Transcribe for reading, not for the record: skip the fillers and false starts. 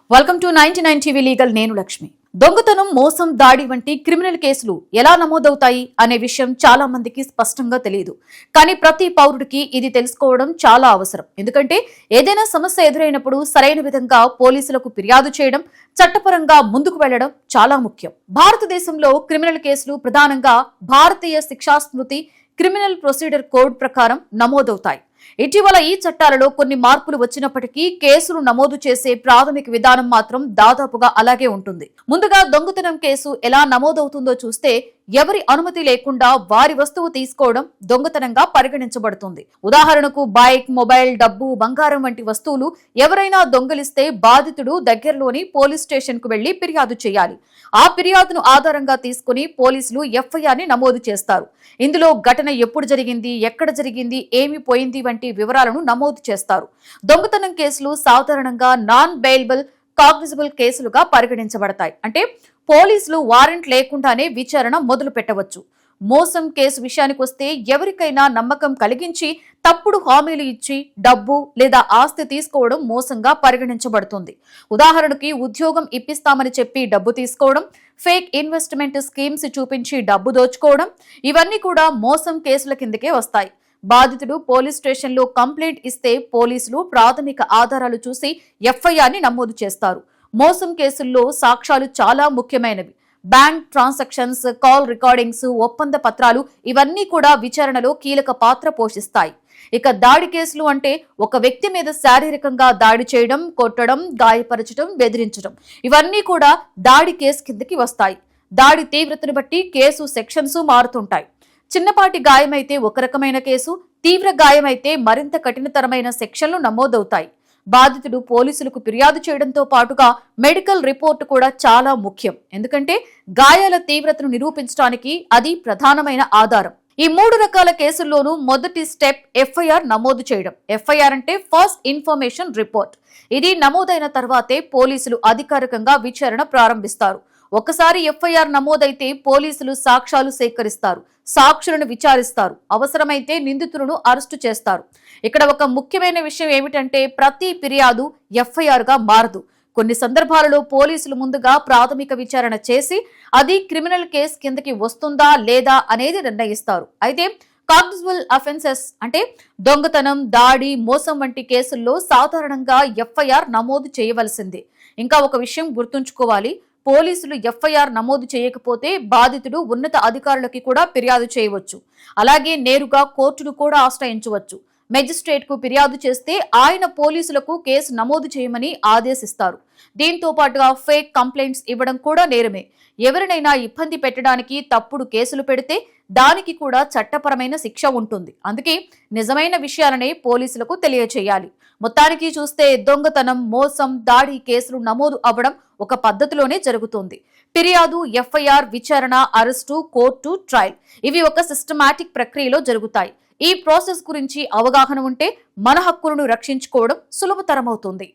Welcome to 99 TV legal. నేను లక్ష్మి. దొంగతనం, మోసం, దాడి వంటి క్రిమినల్ కేసులు ఎలా నమోదవుతాయి అనే విషయం చాలా మందికి స్పష్టంగా తెలియదు. కానీ ప్రతి పౌరుడికి ఇది తెలుసుకోవడం చాలా అవసరం. ఎందుకంటే ఏదైనా సమస్య ఎదురైనప్పుడు సరైన విధంగా పోలీసులకు ఫిర్యాదు చేయడం, చట్టపరంగా ముందుకు వెళ్లడం చాలా ముఖ్యం. భారతదేశంలో క్రిమినల్ కేసులు ప్రధానంగా భారతీయ శిక్షా స్మృతి క్రిమినల్ ప్రొసీడర్ కోడ్ ప్రకారం నమోదవుతాయి. ఇటీవల ఈ చట్టాలలో కొన్ని మార్పులు వచ్చినప్పటికీ కేసులు నమోదు చేసే ప్రాథమిక విధానం మాత్రం దాదాపుగా అలాగే ఉంటుంది. ముందుగా దొంగతనం కేసు ఎలా నమోదవుతుందో చూస్తే, ఎవరి అనుమతి లేకుండా వారి వస్తువు తీసుకోవడం దొంగతనంగా పరిగణించబడుతుంది. ఉదాహరణకు బైక్, మొబైల్, డబ్బు, బంగారం వంటి వస్తువులు ఎవరైనా దొంగలిస్తే బాధితుడు దగ్గరలోని పోలీస్ స్టేషన్ కు వెళ్లి ఫిర్యాదు చేయాలి. ఆ ఫిర్యాదును ఆధారంగా తీసుకుని పోలీసులు ఎఫ్ఐఆర్ ని నమోదు చేస్తారు. ఇందులో ఘటన ఎప్పుడు జరిగింది, ఎక్కడ జరిగింది, ఏమి పోయింది వంటి వివరాలను నమోదు చేస్తారు. దొంగతనం కేసులు సాధారణంగా నాన్ బెయిలబుల్ కాగ్నిజబుల్ కేసులుగా పరిగణించబడతాయి. అంటే పోలీసులు వారెంట్ లేకుండానే విచారణ మొదలు పెట్టవచ్చు. మోసం కేసు విషయానికి వస్తే, ఎవరికైనా నమ్మకం కలిగించి తప్పుడు హామీలు ఇచ్చి డబ్బు లేదా ఆస్తి తీసుకోవడం మోసంగా పరిగణించబడుతుంది. ఉదాహరణకి ఉద్యోగం ఇప్పిస్తామని చెప్పి డబ్బు తీసుకోవడం, ఫేక్ ఇన్వెస్ట్మెంట్ స్కీమ్స్ చూపించి డబ్బు దోచుకోవడం, ఇవన్నీ కూడా మోసం కేసుల కిందకే వస్తాయి. బాధితుడు పోలీస్ స్టేషన్లో కంప్లైంట్ ఇస్తే పోలీసులు ప్రాథమిక ఆధారాలు చూసి ఎఫ్ఐఆర్ ని నమోదు చేస్తారు. మోసం కేసుల్లో సాక్ష్యాలు చాలా ముఖ్యమైనవి. బ్యాంక్ ట్రాన్సాక్షన్స్, కాల్ రికార్డింగ్స్, ఒప్పంద పత్రాలు ఇవన్నీ కూడా విచారణలో కీలక పాత్ర పోషిస్తాయి. ఇక దాడి కేసులు అంటే ఒక వ్యక్తి మీద శారీరకంగా దాడి చేయడం, కొట్టడం, గాయపరచడం, బెదిరించడం, ఇవన్నీ కూడా దాడి కేసు కిందకి వస్తాయి. దాడి తీవ్రతను బట్టి కేసు సెక్షన్స్ మారుతుంటాయి. చిన్నపాటి గాయమైతే ఒక రకమైన కేసు, తీవ్ర గాయమైతే మరింత కఠినతరమైన సెక్షన్లు నమోదవుతాయి. బాధితుడు పోలీసులకు ఫిర్యాదు చేయడంతో పాటుగా మెడికల్ రిపోర్టు కూడా చాలా ముఖ్యం. ఎందుకంటే గాయాల తీవ్రతను నిరూపించడానికి అది ప్రధానమైన ఆధారం. ఈ 3 రకాల కేసుల్లోనూ మొదటి స్టెప్ ఎఫ్ఐఆర్ నమోదు చేయడం. ఎఫ్ఐఆర్ అంటే ఫస్ట్ ఇన్ఫర్మేషన్ రిపోర్ట్. ఇది నమోదైన తర్వాతే పోలీసులు అధికారికంగా విచారణ ప్రారంభిస్తారు. ఒకసారి ఎఫ్ఐఆర్ నమోదైతే పోలీసులు సాక్ష్యాలు సేకరిస్తారు, సాక్షులను విచారిస్తారు, అవసరమైతే నిందితులను అరెస్టు చేస్తారు. ఇక్కడ ఒక ముఖ్యమైన విషయం ఏమిటంటే, ప్రతి ఫిర్యాదు ఎఫ్ఐఆర్ గా మారదు. కొన్ని సందర్భాలలో పోలీసులు ముందుగా ప్రాథమిక విచారణ చేసి అది క్రిమినల్ కేసు కిందకి వస్తుందా లేదా అనేది నిర్ణయిస్తారు. అయితే కాగ్నిజబుల్ అఫెన్సెస్ అంటే దొంగతనం, దాడి, మోసం వంటి కేసుల్లో సాధారణంగా ఎఫ్ఐఆర్ నమోదు చేయవలసిందే. ఇంకా ఒక విషయం గుర్తుంచుకోవాలి, పోలీసులు ఎఫ్ఐఆర్ నమోదు చేయకపోతే బాధితుడు ఉన్నత అధికారులకి కూడా ఫిర్యాదు చేయవచ్చు. అలాగే నేరుగా కోర్టును కూడా ఆశ్రయించవచ్చు. మెజిస్ట్రేట్ కు ఫిర్యాదు చేస్తే ఆయన పోలీసులకు కేసు నమోదు చేయమని ఆదేశిస్తారు. దీంతో పాటుగా ఫేక్ కంప్లైంట్స్ ఇవ్వడం కూడా నేరమే. ఎవరినైనా ఇబ్బంది పెట్టడానికి తప్పుడు కేసులు పెడితే దానికి కూడా చట్టపరమైన శిక్ష ఉంటుంది. అందుకే నిజమైన విషయాలనే పోలీసులకు తెలియచేయాలి. మొత్తానికి చూస్తే దొంగతనం, మోసం, దాడి కేసులు నమోదు అవ్వడం ఒక పద్ధతిలోనే జరుగుతుంది. ఫిర్యాదు, ఎఫ్ఐఆర్, విచారణ, అరెస్టు, కోర్టు, ట్రయల్ ఇవి ఒక సిస్టమాటిక్ ప్రక్రియలో జరుగుతాయి. ఈ ప్రాసెస్ గురించి అవగాహన ఉంటే మన హక్కులను రక్షించుకోవడం సులభతరమవుతుంది.